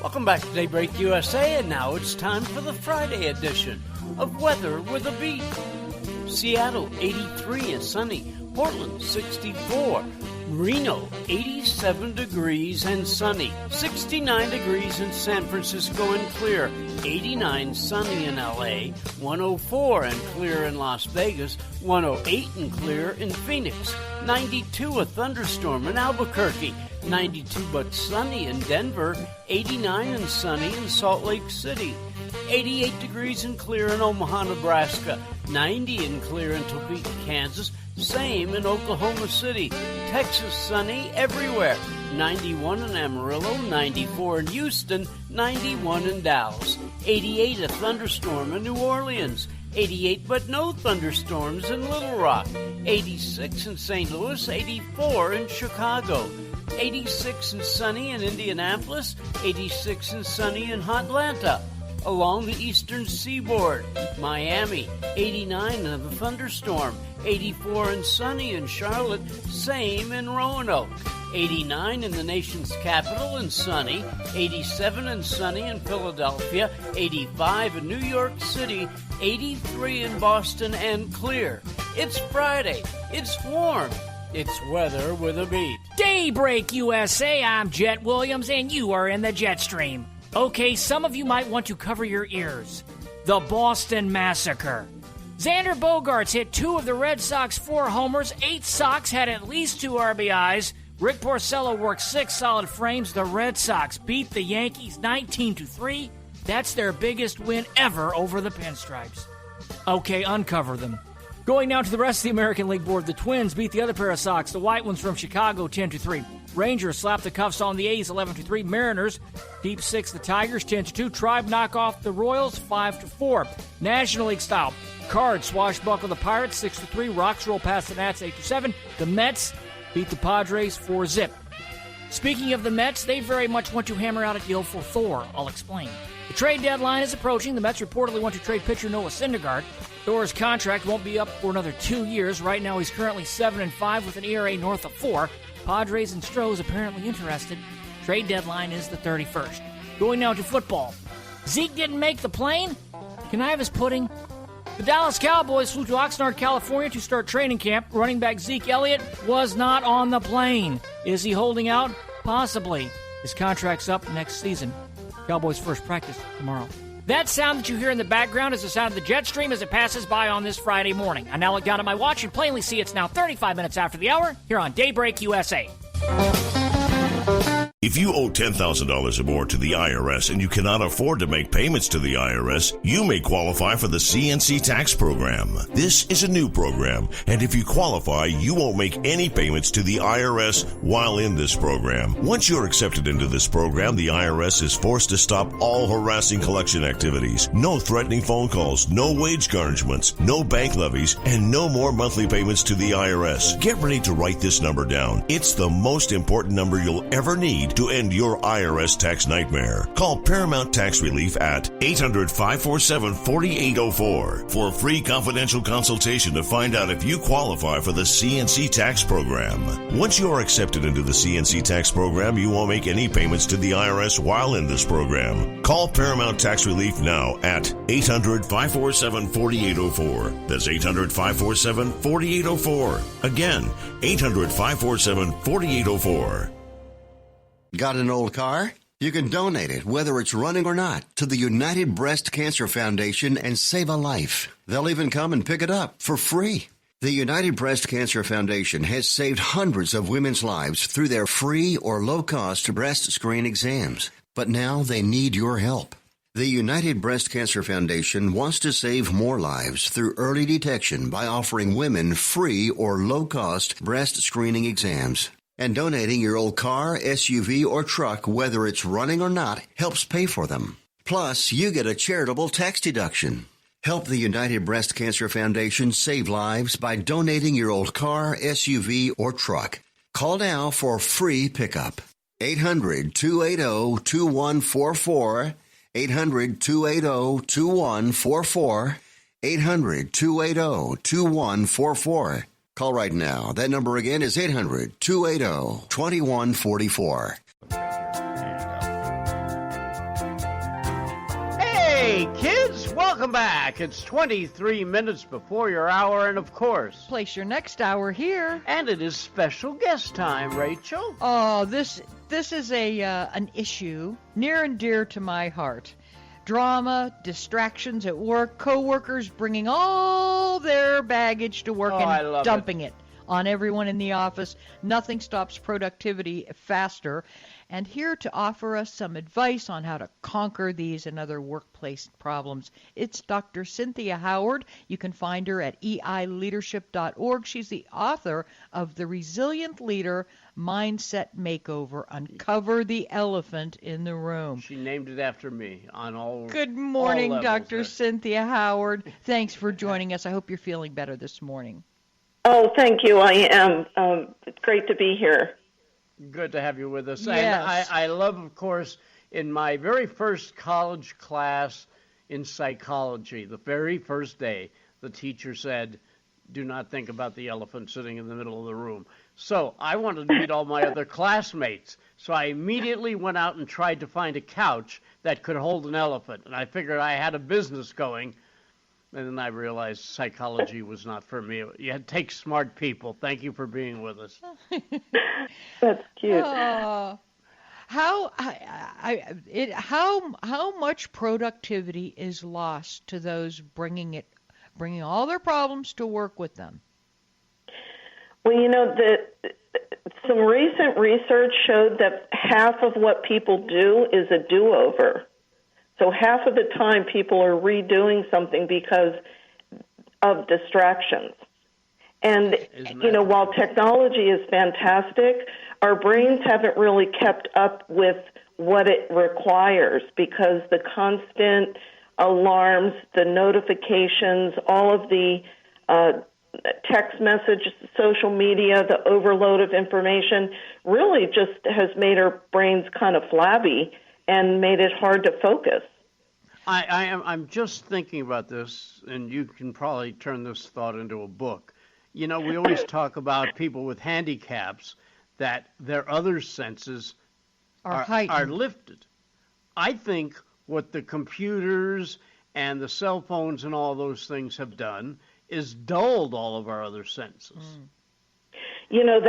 Welcome back to Daybreak USA, and now it's time for the Friday edition of Weather with a Beat. Seattle, 83 and sunny. Portland, 64. Reno, 87 degrees and sunny. 69 degrees in San Francisco and clear. 89 sunny in LA. 104 and clear in Las Vegas. 108 and clear in Phoenix. 92 a thunderstorm in Albuquerque. 92 but sunny in Denver. 89 and sunny in Salt Lake City. 88 degrees and clear in Omaha, Nebraska. 90 and clear in Topeka, Kansas. Same in Oklahoma City. Texas, sunny everywhere. 91 in Amarillo, 94 in Houston, 91 in Dallas. 88 a thunderstorm in New Orleans. 88 but no thunderstorms in Little Rock. 86 in St. Louis, 84 in Chicago. 86 and sunny in Indianapolis, 86 and sunny in Atlanta. Along the eastern seaboard, Miami, 89 and a thunderstorm, 84 and sunny in Charlotte, same in Roanoke, 89 in the nation's capital and sunny, 87 and sunny in Philadelphia, 85 in New York City, 83 in Boston and clear. It's Friday, it's warm, it's Weather with a Beat. Daybreak USA, I'm Jet Williams and you are in the jet stream. Okay, some of you might want to cover your ears. The Boston Massacre. Xander Bogaerts hit 2 of the Red Sox 4 homers. 8 Sox had at least 2 RBIs. Rick Porcello worked 6 solid frames. The Red Sox beat the Yankees 19-3. That's their biggest win ever over the Pinstripes. Okay, uncover them. Going down to the rest of the American League board, the Twins beat the other pair of Sox, the White Ones from Chicago, 10-3. Rangers slapped the cuffs on the A's, 11-3. Mariners deep 6 the Tigers, 10-2. Tribe knock off the Royals, 5-4. National League style, Cards swashbuckle the Pirates, 6-3. Rocks roll past the Nats, 8-7. The Mets beat the Padres 4-0. Speaking of the Mets, they very much want to hammer out a deal for Thor. I'll explain. The trade deadline is approaching. The Mets reportedly want to trade pitcher Noah Syndergaard. Thor's contract won't be up for another 2 years. Right now, he's currently 7-5 with an ERA north of 4. Padres and Stros apparently interested. Trade deadline is the 31st. Going now to football. Zeke didn't make the plane? Can I have his pudding? The Dallas Cowboys flew to Oxnard, California to start training camp. Running back Zeke Elliott was not on the plane. Is he holding out? Possibly. His contract's up next season. Cowboys' first practice tomorrow. That sound that you hear in the background is the sound of the jet stream as it passes by on this Friday morning. I now look down at my watch and plainly see it's now 35 minutes after the hour here on Daybreak USA. If you owe $10,000 or more to the IRS and you cannot afford to make payments to the IRS, you may qualify for the CNC tax program. This is a new program, and if you qualify, you won't make any payments to the IRS while in this program. Once you're accepted into this program, the IRS is forced to stop all harassing collection activities. No threatening phone calls, no wage garnishments, no bank levies, and no more monthly payments to the IRS. Get ready to write this number down. It's the most important number you'll ever need to end your IRS tax nightmare. Call Paramount Tax Relief at 800-547-4804 for a free confidential consultation to find out if you qualify for the CNC tax program. Once you are accepted into the CNC tax program, you won't make any payments to the IRS while in this program. Call Paramount Tax Relief now at 800-547-4804. That's 800-547-4804. Again, 800-547-4804. Got an old car? You can donate it, whether it's running or not, to the United Breast Cancer Foundation and save a life. They'll even come and pick it up for free. The United Breast Cancer Foundation has saved hundreds of women's lives through their free or low-cost breast screen exams. But now they need your help. The United Breast Cancer Foundation wants to save more lives through early detection by offering women free or low-cost breast screening exams. And donating your old car, SUV, or truck, whether it's running or not, helps pay for them. Plus, you get a charitable tax deduction. Help the United Breast Cancer Foundation save lives by donating your old car, SUV, or truck. Call now for free pickup. 800-280-2144. 800-280-2144. 800-280-2144. Call right now. That number again is 800-280-2144. Hey, kids, welcome back. It's 23 minutes before your hour, and of course... Place your next hour here. And it is special guest time, Rachel. Oh, this is an issue near and dear to my heart. Drama, distractions at work, coworkers bringing all their baggage to work and dumping it on everyone in the office. Nothing stops productivity faster. And here to offer us some advice on how to conquer these and other workplace problems, it's Dr. Cynthia Howard. You can find her at eileadership.org. She's the author of The Resilient Leader Mindset Makeover, Uncover the Elephant in the Room. She named it after me on all Good morning, all levels, Dr. Cynthia Howard. Thanks for joining us. I hope you're feeling better this morning. Oh, thank you. I am. It's great to be here. Good to have you with us. Yes. And I love, of course, in my very first college class in psychology, the very first day, the teacher said, do not think about the elephant sitting in the middle of the room. So I wanted to meet all my other classmates. So I immediately went out and tried to find a couch that could hold an elephant. And I figured I had a business going. And then I realized psychology was not for me. You had to take smart people. Thank you for being with us. That's cute. How much productivity is lost to those bringing all their problems to work with them? Well, you know, some recent research showed that half of what people do is a do-over. So half of the time people are redoing something because of distractions. And, you know, while technology is fantastic, our brains haven't really kept up with what it requires because the constant alarms, the notifications, all of the text messages, social media, the overload of information really just has made our brains kind of flabby and made it hard to focus. I'm just thinking about this, and you can probably turn this thought into a book. You know, we always talk about people with handicaps, that their other senses are lifted. I think what the computers and the cell phones and all those things have done is dulled all of our other senses. You know,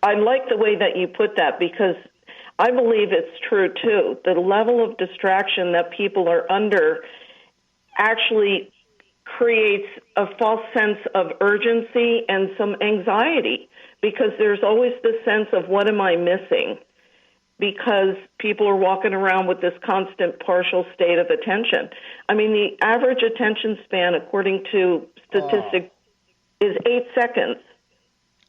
I like the way that you put that because I believe it's true, too. The level of distraction that people are under actually creates a false sense of urgency and some anxiety because there's always this sense of what am I missing because people are walking around with this constant partial state of attention. I mean, the average attention span, according to statistics, is 8 seconds.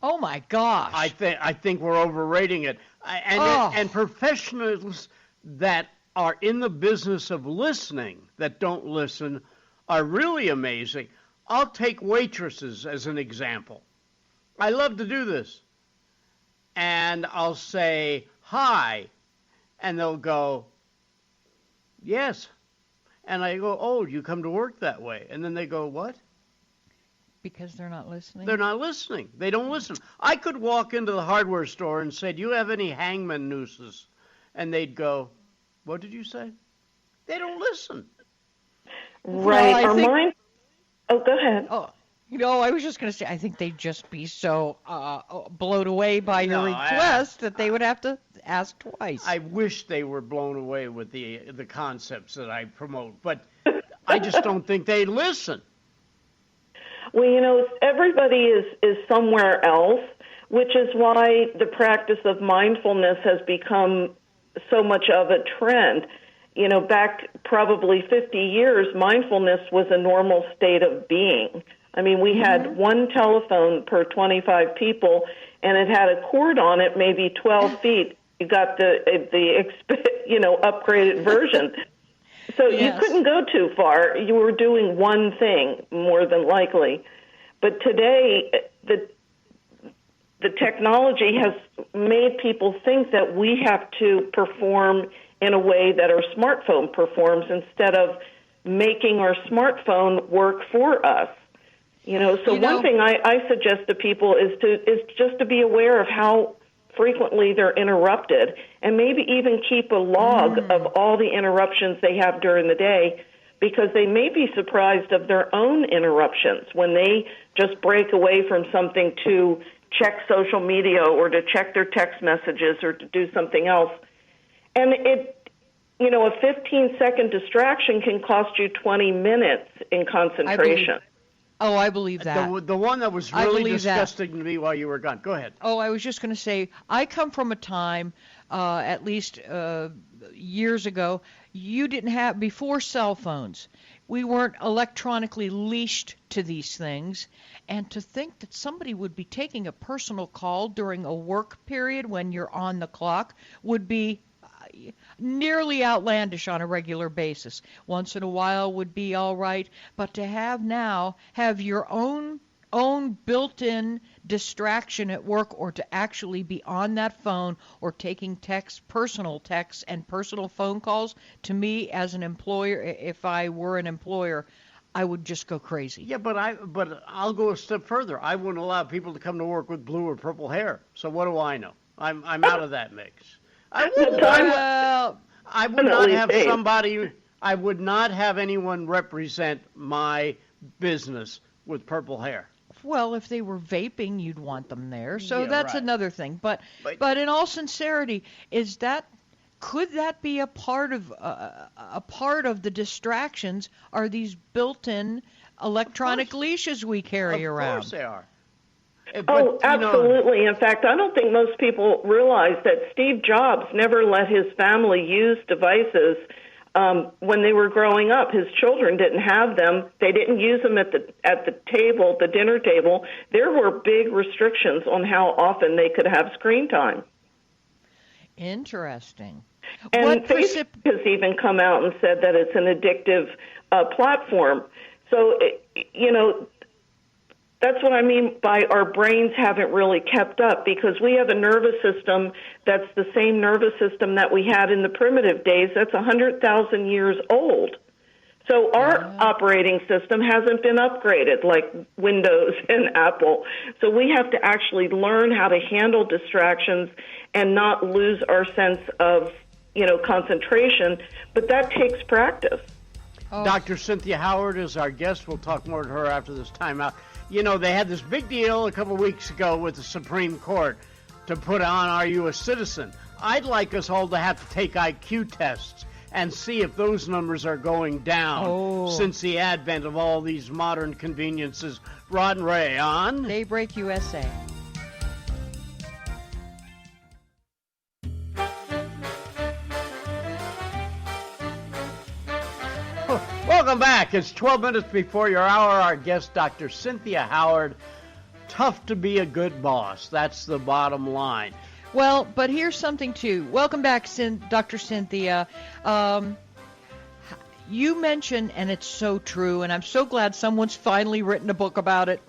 Oh, my gosh. I think we're overrating it. And professionals that are in the business of listening, that don't listen, are really amazing. I'll take waitresses as an example. I love to do this. And I'll say, hi, and they'll go, yes. And I go, oh, you come to work that way. And then they go, what? Because they're not listening? They're not listening. They don't listen. I could walk into the hardware store and say, do you have any hangman nooses? And they'd go, what did you say? They don't listen. Right. Oh, go ahead. Oh, you know, I was just going to say, I think they'd just be so blown away by your request that they would have to ask twice. I wish they were blown away with the concepts that I promote, but I just don't think they listen. Well, you know, everybody is somewhere else, which is why the practice of mindfulness has become so much of a trend. You know, back probably 50 years, mindfulness was a normal state of being. I mean, we had one telephone per 25 people, and it had a cord on it, maybe 12 feet. You got the upgraded version. So you couldn't go too far. You were doing one thing, more than likely. But today, the technology has made people think that we have to perform in a way that our smartphone performs instead of making our smartphone work for us. You know, so one thing I suggest to people is just to be aware of how frequently they're interrupted, and maybe even keep a log of all the interruptions they have during the day, because they may be surprised of their own interruptions when they just break away from something to check social media or to check their text messages or to do something else. And a 15-second distraction can cost you 20 minutes in concentration. I believe that. The one that was really disgusting to me while you were gone. Go ahead. Oh, I was just going to say, I come from a time, at least years ago, you didn't have, before cell phones, we weren't electronically leashed to these things. And to think that somebody would be taking a personal call during a work period when you're on the clock would be nearly outlandish on a regular basis. Once in a while would be all right, but to have your own built-in distraction at work, or to actually be on that phone or taking personal texts and personal phone calls, to me as an employer, if I were an employer, I would just go crazy. Yeah, but I'll go a step further. I wouldn't allow people to come to work with blue or purple hair. So what do I know? I'm out of that mix. I would not have anyone represent my business with purple hair. Well, if they were vaping, you'd want them there. So that's right. another thing. But in all sincerity, could that be a part of the distractions? Are these built-in electronic leashes we carry around? Of course they are. Absolutely. In fact, I don't think most people realize that Steve Jobs never let his family use devices when they were growing up. His children didn't have them. They didn't use them at the table, the dinner table. There were big restrictions on how often they could have screen time. Interesting. And Facebook has even come out and said that it's an addictive platform. So, that's what I mean by our brains haven't really kept up, because we have a nervous system that's the same nervous system that we had in the primitive days. That's 100,000 years old. So our operating system hasn't been upgraded like Windows and Apple. So we have to actually learn how to handle distractions and not lose our sense of, concentration. But that takes practice. Dr. Cynthia Howard is our guest. We'll talk more to her after this timeout. They had this big deal a couple of weeks ago with the Supreme Court to put on, are you a citizen? I'd like us all to have to take IQ tests and see if those numbers are going down since the advent of all these modern conveniences. Rod and Ray on Daybreak USA. Welcome back. It's 12 minutes before your hour. Our guest, Dr. Cynthia Howard. Tough to be a good boss. That's the bottom line. Well, but here's something, too. Welcome back, Dr. Cynthia. You mentioned, and it's so true, and I'm so glad someone's finally written a book about it,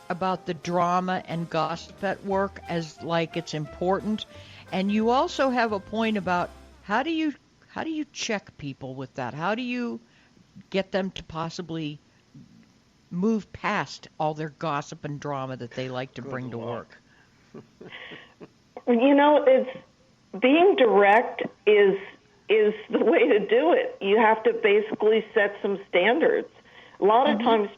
about the drama and gossip at work as like it's important. And you also have a point about how do you check people with that? How do you get them to possibly move past all their gossip and drama that they like to bring to work? It's being direct is the way to do it. You have to basically set some standards. A lot of times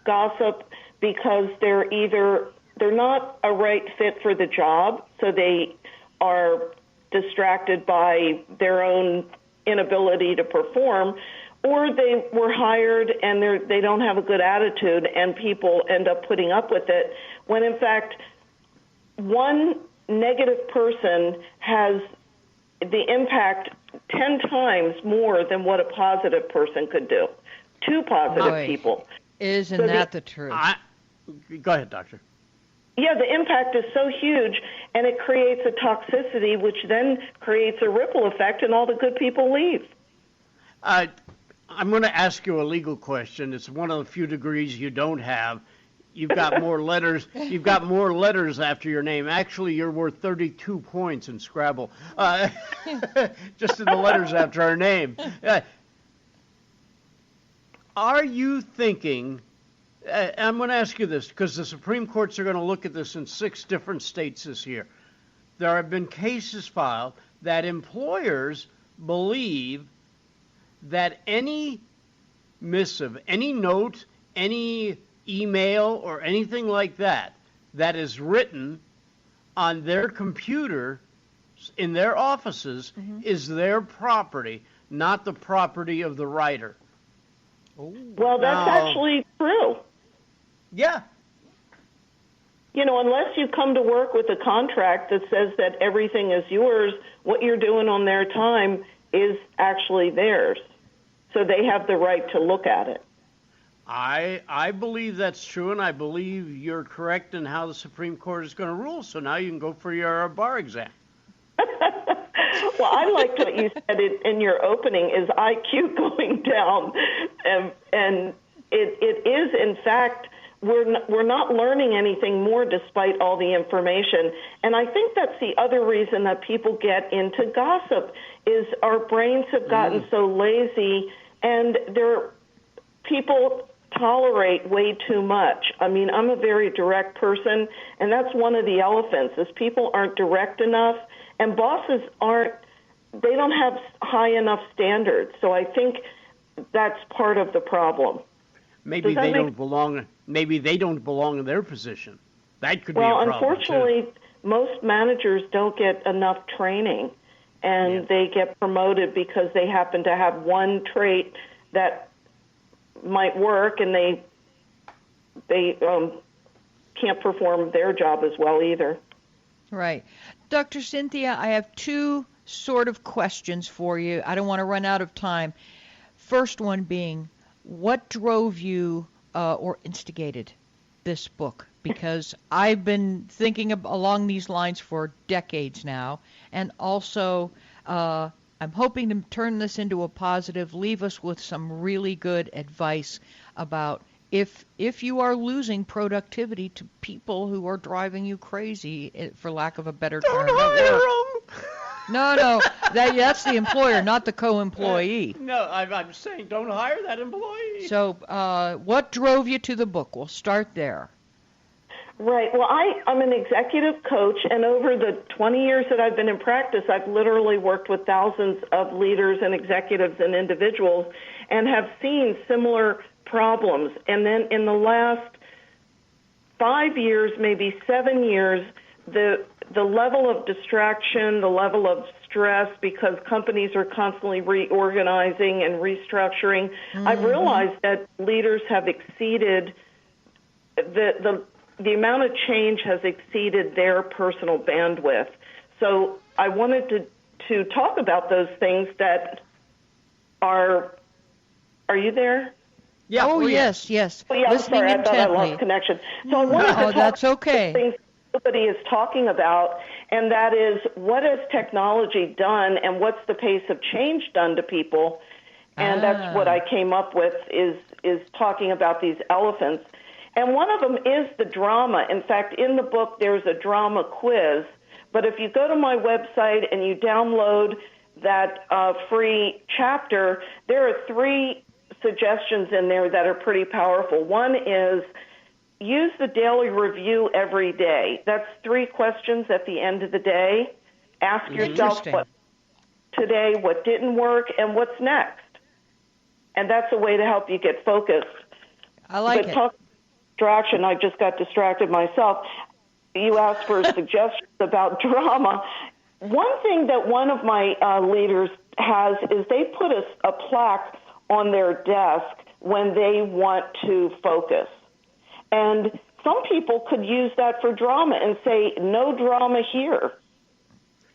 gossip because they're not a right fit for the job, so they are distracted by their own inability to perform, or they were hired and they don't have a good attitude, and people end up putting up with it, when in fact one negative person has the impact 10 times more than what a positive person could do. Two positive people. Isn't that the truth? Go ahead, doctor. Yeah, the impact is so huge, and it creates a toxicity, which then creates a ripple effect, and all the good people leave. I'm going to ask you a legal question. It's one of the few degrees you don't have. You've got more letters. You've got more letters after your name. Actually, you're worth 32 points in Scrabble, just in the letters after our name. Are you thinking? I'm going to ask you this because the Supreme Courts are going to look at this in 6 different states this year. there have been cases filed that employers believe that any missive, any note, any email, or anything like that that is written on their computer in their offices is their property, not the property of the writer. Well, that's actually true. Yeah. You know, unless you come to work with a contract that says that everything is yours, what you're doing on their time is actually theirs. So they have the right to look at it. I believe that's true, and I believe you're correct in how the Supreme Court is going to rule. So now you can go for your bar exam. Well, I liked what you said in your opening, is IQ going down. And it is, in fact, we're not learning anything more despite all the information. And I think that's the other reason that people get into gossip, is our brains have gotten so lazy, and people tolerate way too much. I mean, I'm a very direct person, and that's one of the elephants, is people aren't direct enough, and bosses they don't have high enough standards. So I think that's part of the problem. Maybe they don't belong in their position. That could be a problem. Well, unfortunately, most managers don't get enough training, and they get promoted because they happen to have one trait that might work, and they can't perform their job as well either. Right. Dr. Cynthia, I have two sort of questions for you. I don't want to run out of time. First one being, what drove you or instigated this book? Because I've been thinking along these lines for decades now, and also I'm hoping to turn this into a positive, leave us with some really good advice about if you are losing productivity to people who are driving you crazy, for lack of a better term. Don't hire them. No, that's the employer, not the co-employee. No, I'm saying don't hire that employee. So what drove you to the book? We'll start there. Right. Well, I'm an executive coach, and over the 20 years that I've been in practice, I've literally worked with thousands of leaders and executives and individuals and have seen similar problems. And then in the last 5 years, maybe 7 years, the level of distraction, the level of stress, because companies are constantly reorganizing and restructuring, I've realized that leaders have exceeded the amount of change has exceeded their personal bandwidth. So I wanted to talk about those things that are you there? Yeah. Oh, yes. Oh, yeah, I'm sorry. I thought I lost connection. So I wanted to talk that's okay. about things nobody is talking about, and that is, what has technology done, and what's the pace of change done to people? And that's what I came up with, is talking about these elephants. And one of them is the drama. In fact, in the book, there's a drama quiz. But if you go to my website and you download that free chapter, there are 3 suggestions in there that are pretty powerful. One is, use the daily review every day. That's 3 questions at the end of the day. Ask yourself what didn't work, and what's next. And that's a way to help you get focused. I like it. Distraction, I just got distracted myself. You asked for suggestions about drama. One thing that one of my leaders has is they put a plaque on their desk when they want to focus. And some people could use that for drama and say, no drama here.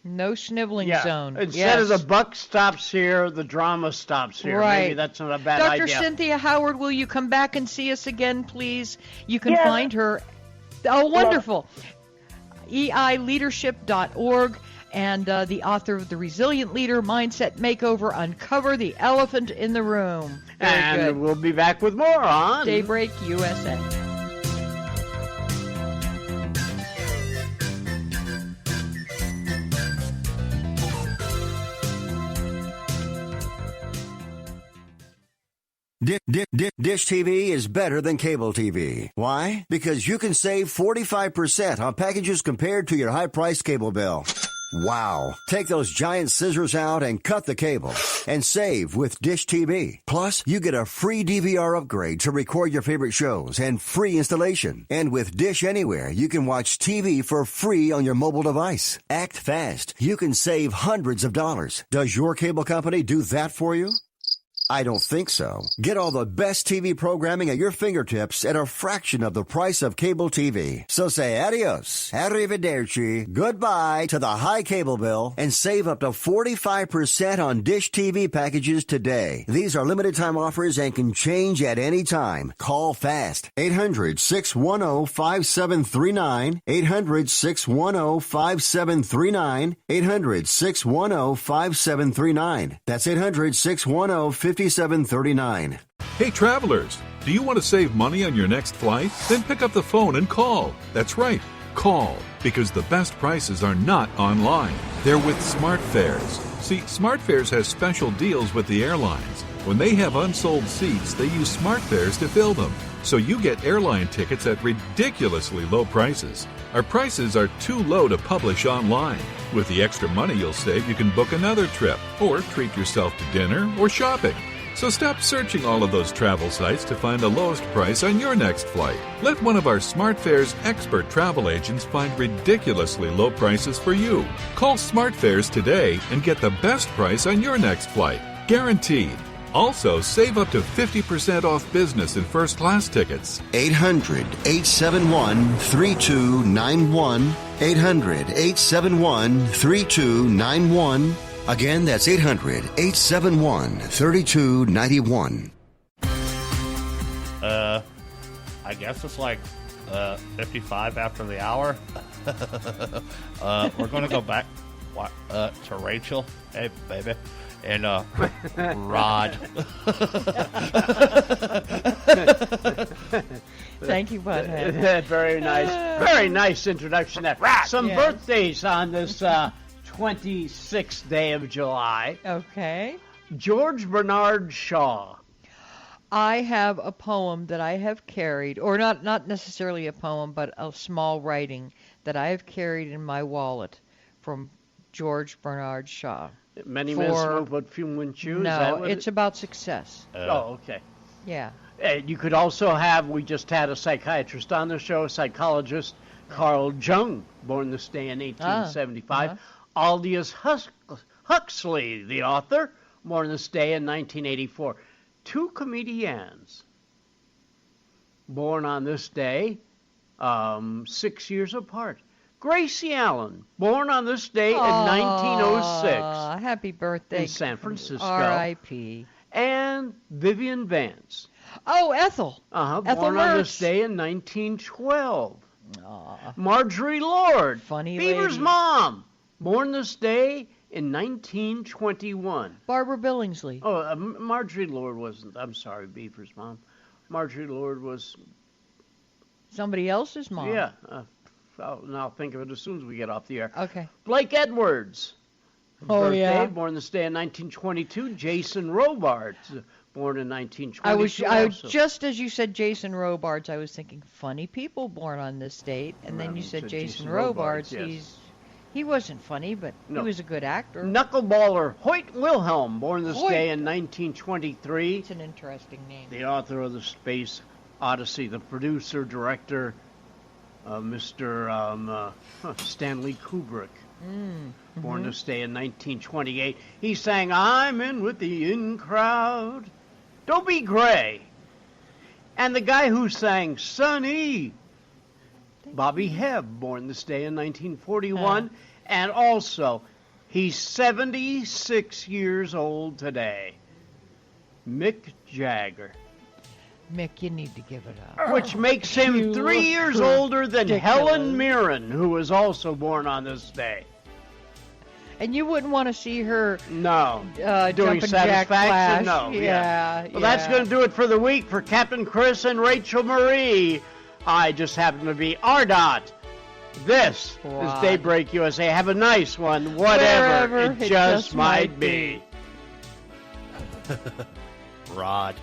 No sniveling zone. Instead of the buck stops here, the drama stops here. Right. Maybe that's not a bad idea. Dr. Cynthia Howard, will you come back and see us again, please? You can find her. Oh, wonderful. eileadership.org, and the author of The Resilient Leader Mindset Makeover, Uncover the Elephant in the Room. Very good. We'll be back with more on Daybreak USA. Dish TV is better than cable TV. Why? Because you can save 45% on packages compared to your high-priced cable bill. Wow. Take those giant scissors out and cut the cable and save with Dish TV. Plus, you get a free DVR upgrade to record your favorite shows and free installation. And with Dish Anywhere, you can watch TV for free on your mobile device. Act fast. You can save hundreds of dollars. Does your cable company do that for you? I don't think so. Get all the best TV programming at your fingertips at a fraction of the price of cable TV. So say adios, arrivederci, goodbye to the high cable bill and save up to 45% on Dish TV packages today. These are limited time offers and can change at any time. Call fast. 800-610-5739. 800-610-5739. 800-610-5739. That's 800-610-5739. Hey travelers, do you want to save money on your next flight? Then pick up the phone and call. That's right, call, because the best prices are not online. They're with SmartFares. See, SmartFares has special deals with the airlines. When they have unsold seats, they use SmartFares to fill them. So you get airline tickets at ridiculously low prices. Our prices are too low to publish online. With the extra money you'll save, you can book another trip or treat yourself to dinner or shopping. So stop searching all of those travel sites to find the lowest price on your next flight. Let one of our SmartFares expert travel agents find ridiculously low prices for you. Call SmartFares today and get the best price on your next flight. Guaranteed. Also, save up to 50% off business and first class tickets. 800-871-3291. 800-871-3291. Again, that's 800-871-3291. I guess it's like 55 after the hour. We're going to go back to Rachel. Hey, baby. And Rod. Thank you, Butthead. Very nice introduction there. Some birthdays on this 26th day of July. Okay. George Bernard Shaw. I have a poem that I have carried, or not necessarily a poem, but a small writing that I have carried in my wallet from George Bernard Shaw. Many men smoke, but few women choose. No, it's about success. Okay. Yeah. You could also have, we just had a psychiatrist on the show, psychologist Carl Jung, born this day in 1875. Aldous Huxley, the author, born this day in 1984. Two comedians born on this day, 6 years apart. Gracie Allen, born on this day in 1906. Happy birthday. In San Francisco. R.I.P. And Vivian Vance. Oh, Ethel. Ethel born Mertz. on this day in 1912. Marjorie Lord. Funny Beaver's lady. mom. Born this day in 1921. Barbara Billingsley. Oh, Marjorie Lord wasn't. I'm sorry, Beaver's mom. Marjorie Lord was... Somebody else's mom. Yeah. I'll think of it as soon as we get off the air. Okay. Blake Edwards. Birthday, yeah. Born this day in 1922. Jason Robards. Born in 1922. I was just as you said Jason Robards, I was thinking funny people born on this date, and then you said Jason Robards. Yes. He wasn't funny, but he was a good actor. Knuckleballer Hoyt Wilhelm, born this day in 1923. It's an interesting name. The author of the Space Odyssey, the producer, director, Mr. Stanley Kubrick. Born this day in 1928. He sang I'm in with the in crowd. Dobie Gray. And the guy who sang Sonny, Bobby Hebb, born this day in 1941. And also, he's 76 years old today. Mick Jagger. Mick, you need to give it up. Which makes him 3 years older than Helen Mirren, who was also born on this day. And you wouldn't want to see her doing Satisfaction? No. Yeah. Well, that's going to do it for the week for Captain Chris and Rachel Marie. I just happen to be Ardot. This is Daybreak USA. Have a nice one, whatever it just might be. Rod.